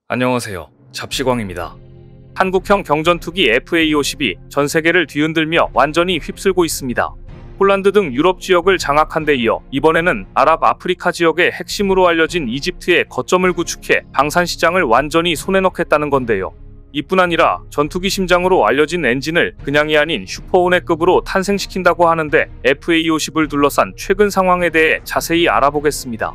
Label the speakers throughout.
Speaker 1: 안녕하세요. 잡시광입니다. 한국형 경전투기 FA-50이 전 세계를 뒤흔들며 완전히 휩쓸고 있습니다. 폴란드 등 유럽 지역을 장악한 데 이어 이번에는 아랍-아프리카 지역의 핵심으로 알려진 이집트의 거점을 구축해 방산 시장을 완전히 손에 넣겠다는 건데요. 이뿐 아니라 전투기 심장으로 알려진 엔진을 그냥이 아닌 슈퍼호넷급으로 탄생시킨다고 하는데 FA-50을 둘러싼 최근 상황에 대해 자세히 알아보겠습니다.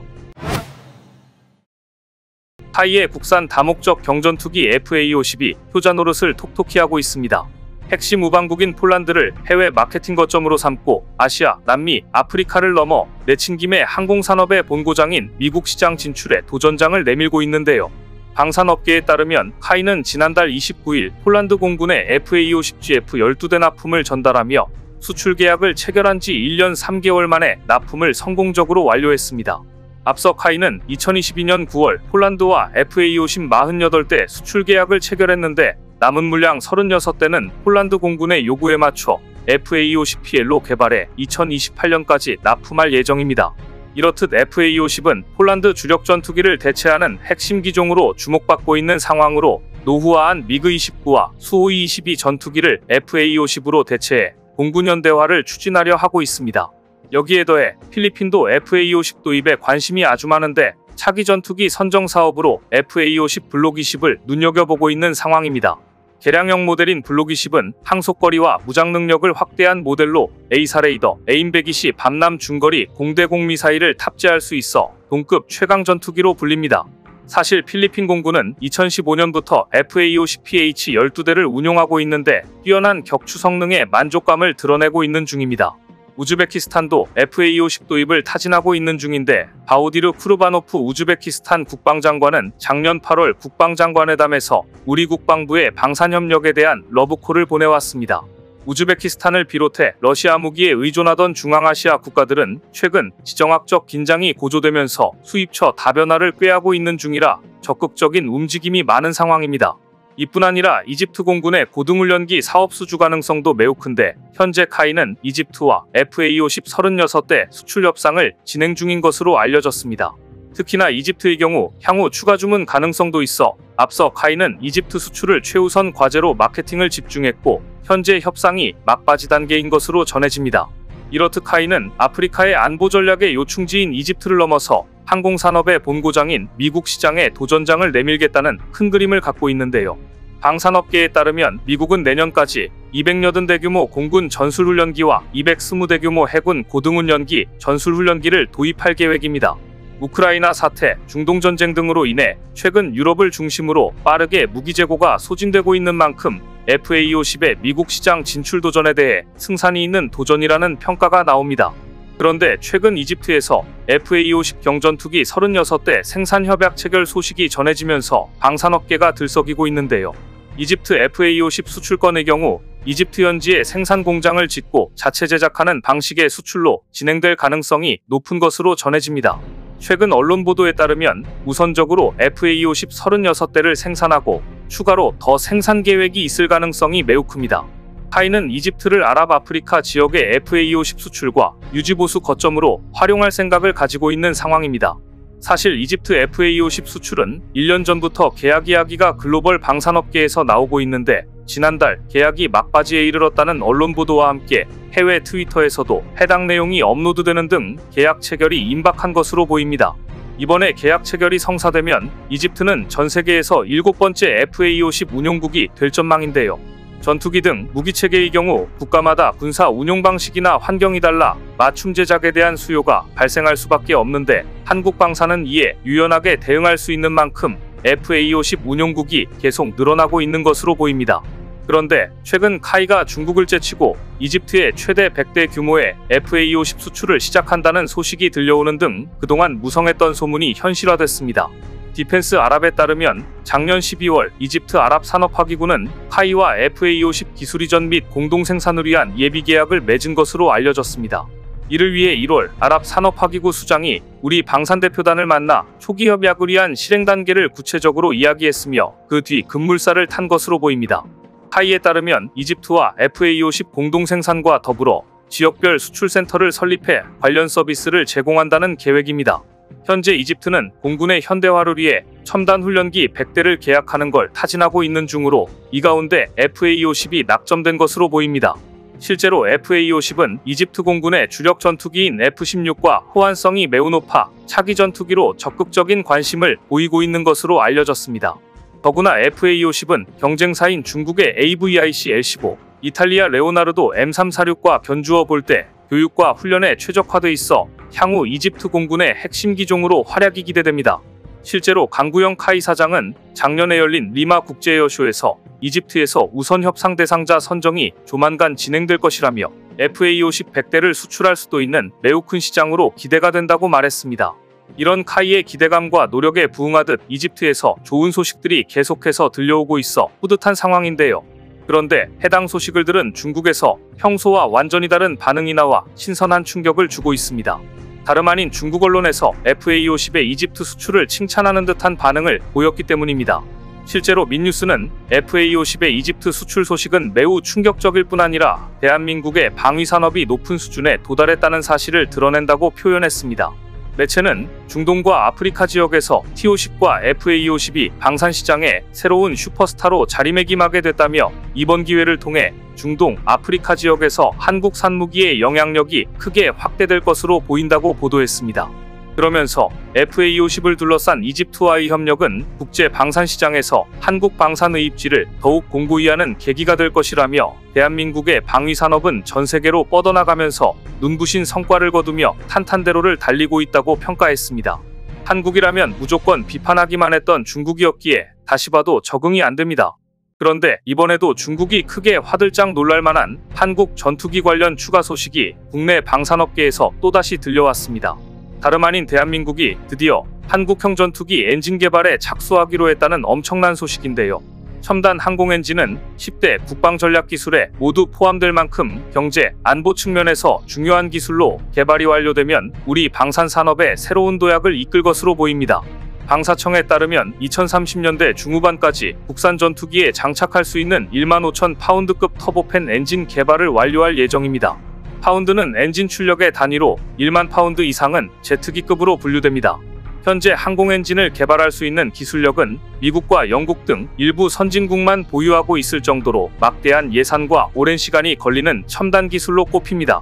Speaker 1: 카이의 국산 다목적 경전투기 FA-50이 효자 노릇을 톡톡히 하고 있습니다. 핵심 우방국인 폴란드를 해외 마케팅 거점으로 삼고 아시아, 남미, 아프리카를 넘어 내친 김에 항공산업의 본고장인 미국 시장 진출에 도전장을 내밀고 있는데요. 방산업계에 따르면 카이는 지난달 29일 폴란드 공군에 FA-50GF 12대 납품을 전달하며 수출 계약을 체결한 지 1년 3개월 만에 납품을 성공적으로 완료했습니다. 앞서 카이는 2022년 9월 폴란드와 FA-50 48대 수출 계약을 체결했는데 남은 물량 36대는 폴란드 공군의 요구에 맞춰 FA-50PL로 개발해 2028년까지 납품할 예정입니다. 이렇듯 FA-50은 폴란드 주력 전투기를 대체하는 핵심 기종으로 주목받고 있는 상황으로 노후화한 미그-29와 수호이-22 전투기를 FA-50으로 대체해 공군 현대화를 추진하려 하고 있습니다. 여기에 더해 필리핀도 FA-50 도입에 관심이 아주 많은데 차기 전투기 선정 사업으로 FA-50 블록 20을 눈여겨보고 있는 상황입니다. 개량형 모델인 블록 20은 항속거리와 무장 능력을 확대한 모델로 에이사 레이더, 에임120 밤남 중거리 공대공 미사일을 탑재할 수 있어 동급 최강 전투기로 불립니다. 사실 필리핀 공군은 2015년부터 FA-50PH 12대를 운용하고 있는데 뛰어난 격추 성능에 만족감을 드러내고 있는 중입니다. 우즈베키스탄도 FA-50 도입을 타진하고 있는 중인데 바우디르 쿠르바노프 우즈베키스탄 국방장관은 작년 8월 국방장관회담에서 우리 국방부의 방산협력에 대한 러브콜을 보내왔습니다. 우즈베키스탄을 비롯해 러시아 무기에 의존하던 중앙아시아 국가들은 최근 지정학적 긴장이 고조되면서 수입처 다변화를 꾀하고 있는 중이라 적극적인 움직임이 많은 상황입니다. 이뿐 아니라 이집트 공군의 고등훈련기 사업 수주 가능성도 매우 큰데 현재 카이는 이집트와 FA-50 36대 수출 협상을 진행 중인 것으로 알려졌습니다. 특히나 이집트의 경우 향후 추가 주문 가능성도 있어 앞서 카이는 이집트 수출을 최우선 과제로 마케팅을 집중했고 현재 협상이 막바지 단계인 것으로 전해집니다. 이렇듯 카이는 아프리카의 안보 전략의 요충지인 이집트를 넘어서 항공산업의 본고장인 미국 시장에 도전장을 내밀겠다는 큰 그림을 갖고 있는데요. 방산업계에 따르면 미국은 내년까지 200여대 규모 공군 전술훈련기와 220대 규모 해군 고등훈련기, 전술훈련기를 도입할 계획입니다. 우크라이나 사태, 중동전쟁 등으로 인해 최근 유럽을 중심으로 빠르게 무기 재고가 소진되고 있는 만큼 FA-50의 미국 시장 진출 도전에 대해 승산이 있는 도전이라는 평가가 나옵니다. 그런데 최근 이집트에서 FA-50 경전투기 36대 생산 협약 체결 소식이 전해지면서 방산업계가 들썩이고 있는데요. 이집트 FA-50 수출건의 경우 이집트 현지에 생산 공장을 짓고 자체 제작하는 방식의 수출로 진행될 가능성이 높은 것으로 전해집니다. 최근 언론 보도에 따르면 우선적으로 FA-50 36대를 생산하고 추가로 더 생산 계획이 있을 가능성이 매우 큽니다. 카이는 이집트를 아랍아프리카 지역의 FA-50 수출과 유지보수 거점으로 활용할 생각을 가지고 있는 상황입니다. 사실 이집트 FA-50 수출은 1년 전부터 계약 이야기가 글로벌 방산업계에서 나오고 있는데 지난달 계약이 막바지에 이르렀다는 언론 보도와 함께 해외 트위터에서도 해당 내용이 업로드되는 등 계약 체결이 임박한 것으로 보입니다. 이번에 계약 체결이 성사되면 이집트는 전 세계에서 7번째 FA-50 운용국이 될 전망인데요. 전투기 등 무기체계의 경우 국가마다 군사 운용 방식이나 환경이 달라 맞춤 제작에 대한 수요가 발생할 수밖에 없는데 한국 방산은 이에 유연하게 대응할 수 있는 만큼 FA-50 운용국이 계속 늘어나고 있는 것으로 보입니다. 그런데 최근 카이가 중국을 제치고 이집트의 최대 100대 규모의 FA-50 수출을 시작한다는 소식이 들려오는 등 그동안 무성했던 소문이 현실화됐습니다. 디펜스 아랍에 따르면 작년 12월 이집트 아랍산업화기구는 카이와 FA-50 기술 이전 및 공동 생산을 위한 예비 계약을 맺은 것으로 알려졌습니다. 이를 위해 1월 아랍산업화기구 수장이 우리 방산대표단을 만나 초기 협약을 위한 실행 단계를 구체적으로 이야기했으며 그 뒤 급물살을 탄 것으로 보입니다. 카이에 따르면 이집트와 FA-50 공동 생산과 더불어 지역별 수출센터를 설립해 관련 서비스를 제공한다는 계획입니다. 현재 이집트는 공군의 현대화를 위해 첨단 훈련기 100대를 계약하는 걸 타진하고 있는 중으로 이 가운데 FA-50이 낙점된 것으로 보입니다. 실제로 FA-50은 이집트 공군의 주력 전투기인 F-16과 호환성이 매우 높아 차기 전투기로 적극적인 관심을 보이고 있는 것으로 알려졌습니다. 더구나 FA-50은 경쟁사인 중국의 AVIC L-15, 이탈리아 레오나르도 M346과 견주어 볼 때 교육과 훈련에 최적화돼 있어 향후 이집트 공군의 핵심 기종으로 활약이 기대됩니다. 실제로 강구영 카이 사장은 작년에 열린 리마 국제에어쇼에서 이집트에서 우선 협상 대상자 선정이 조만간 진행될 것이라며 FA-50 100대를 수출할 수도 있는 매우 큰 시장으로 기대가 된다고 말했습니다. 이런 카이의 기대감과 노력에 부응하듯 이집트에서 좋은 소식들이 계속해서 들려오고 있어 뿌듯한 상황인데요. 그런데 해당 소식을 들은 중국에서 평소와 완전히 다른 반응이 나와 신선한 충격을 주고 있습니다. 다름 아닌 중국 언론에서 FA-50의 이집트 수출을 칭찬하는 듯한 반응을 보였기 때문입니다. 실제로 민뉴스는 FA-50의 이집트 수출 소식은 매우 충격적일 뿐 아니라 대한민국의 방위 산업이 높은 수준에 도달했다는 사실을 드러낸다고 표현했습니다. 매체는 중동과 아프리카 지역에서 T-50과 FA-50이 방산 시장에 새로운 슈퍼스타로 자리매김하게 됐다며 이번 기회를 통해 중동, 아프리카 지역에서 한국 산무기의 영향력이 크게 확대될 것으로 보인다고 보도했습니다. 그러면서 FA-50을 둘러싼 이집트와의 협력은 국제 방산 시장에서 한국 방산의 입지를 더욱 공고히 하는 계기가 될 것이라며 대한민국의 방위 산업은 전 세계로 뻗어나가면서 눈부신 성과를 거두며 탄탄대로를 달리고 있다고 평가했습니다. 한국이라면 무조건 비판하기만 했던 중국이었기에 다시 봐도 적응이 안 됩니다. 그런데 이번에도 중국이 크게 화들짝 놀랄 만한 한국 전투기 관련 추가 소식이 국내 방산업계에서 또다시 들려왔습니다. 다름 아닌 대한민국이 드디어 한국형 전투기 엔진 개발에 착수하기로 했다는 엄청난 소식인데요. 첨단 항공 엔진은 10대 국방 전략 기술에 모두 포함될 만큼 경제, 안보 측면에서 중요한 기술로 개발이 완료되면 우리 방산 산업의 새로운 도약을 이끌 것으로 보입니다. 방사청에 따르면 2030년대 중후반까지 국산 전투기에 장착할 수 있는 15,000파운드급 터보팬 엔진 개발을 완료할 예정입니다. 파운드는 엔진 출력의 단위로 10,000 파운드 이상은 제트기급으로 분류됩니다. 현재 항공 엔진을 개발할 수 있는 기술력은 미국과 영국 등 일부 선진국만 보유하고 있을 정도로 막대한 예산과 오랜 시간이 걸리는 첨단 기술로 꼽힙니다.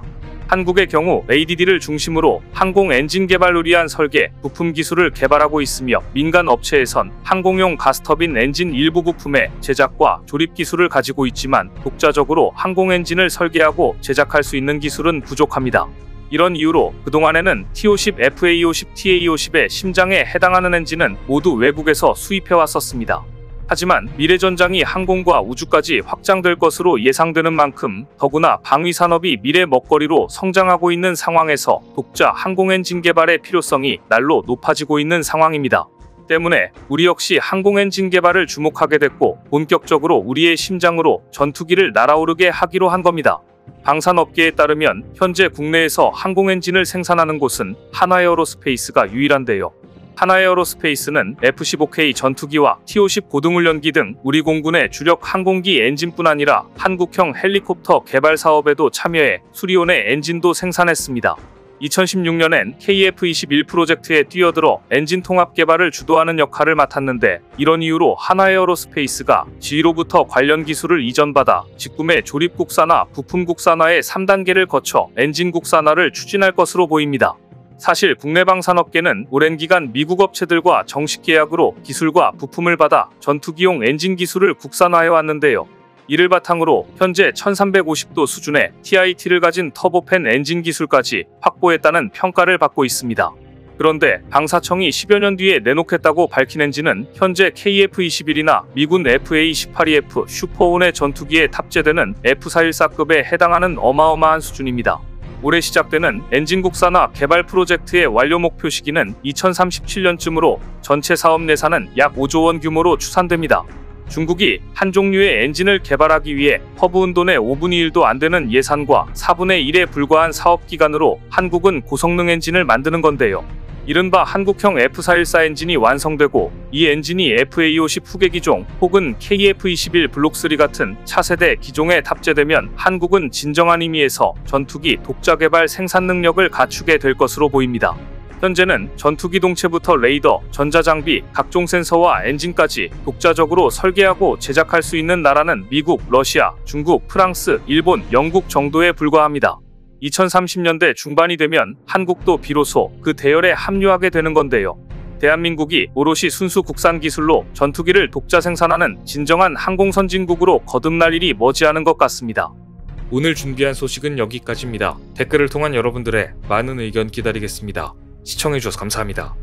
Speaker 1: 한국의 경우 ADD를 중심으로 항공 엔진 개발을 위한 설계, 부품 기술을 개발하고 있으며 민간 업체에선 항공용 가스터빈 엔진 일부 부품의 제작과 조립 기술을 가지고 있지만 독자적으로 항공 엔진을 설계하고 제작할 수 있는 기술은 부족합니다. 이런 이유로 그동안에는 T-50, FA-50, TA-50의 심장에 해당하는 엔진은 모두 외국에서 수입해왔었습니다. 하지만 미래전장이 항공과 우주까지 확장될 것으로 예상되는 만큼 더구나 방위 산업이 미래 먹거리로 성장하고 있는 상황에서 독자 항공 엔진 개발의 필요성이 날로 높아지고 있는 상황입니다. 때문에 우리 역시 항공 엔진 개발을 주목하게 됐고 본격적으로 우리의 심장으로 전투기를 날아오르게 하기로 한 겁니다. 방산업계에 따르면 현재 국내에서 항공 엔진을 생산하는 곳은 한화에어로스페이스가 유일한데요. 한화에어로스페이스는 F-15K 전투기와 T-50 고등훈련기 등 우리 공군의 주력 항공기 엔진뿐 아니라 한국형 헬리콥터 개발 사업에도 참여해 수리온의 엔진도 생산했습니다. 2016년엔 KF-21 프로젝트에 뛰어들어 엔진 통합 개발을 주도하는 역할을 맡았는데 이런 이유로 한화에어로스페이스가 GE로부터 관련 기술을 이전받아 직구매 조립 국산화, 부품 국산화의 3단계를 거쳐 엔진 국산화를 추진할 것으로 보입니다. 사실 국내 방산업계는 오랜 기간 미국 업체들과 정식 계약으로 기술과 부품을 받아 전투기용 엔진 기술을 국산화해왔는데요. 이를 바탕으로 현재 1350도 수준의 TIT를 가진 터보팬 엔진 기술까지 확보했다는 평가를 받고 있습니다. 그런데 방사청이 10여 년 뒤에 내놓겠다고 밝힌 엔진은 현재 KF-21이나 미군 FA-18EF 슈퍼온의 전투기에 탑재되는 F414급에 해당하는 어마어마한 수준입니다. 올해 시작되는 엔진 국산화 개발 프로젝트의 완료 목표 시기는 2037년쯤으로 전체 사업 예산은 약 5조 원 규모로 추산됩니다. 중국이 한 종류의 엔진을 개발하기 위해 허브운 돈의 5분의 1도 안 되는 예산과 4분의 1에 불과한 사업 기간으로 한국은 고성능 엔진을 만드는 건데요. 이른바 한국형 F414 엔진이 완성되고 이 엔진이 FA-50 후계 기종 혹은 KF-21 블록3 같은 차세대 기종에 탑재되면 한국은 진정한 의미에서 전투기 독자 개발 생산 능력을 갖추게 될 것으로 보입니다. 현재는 전투기동체부터 레이더, 전자장비, 각종 센서와 엔진까지 독자적으로 설계하고 제작할 수 있는 나라는 미국, 러시아, 중국, 프랑스, 일본, 영국 정도에 불과합니다. 2030년대 중반이 되면 한국도 비로소 그 대열에 합류하게 되는 건데요. 대한민국이 오롯이 순수 국산 기술로 전투기를 독자 생산하는 진정한 항공선진국으로 거듭날 일이 머지않은 것 같습니다.
Speaker 2: 오늘 준비한 소식은 여기까지입니다. 댓글을 통한 여러분들의 많은 의견 기다리겠습니다. 시청해주셔서 감사합니다.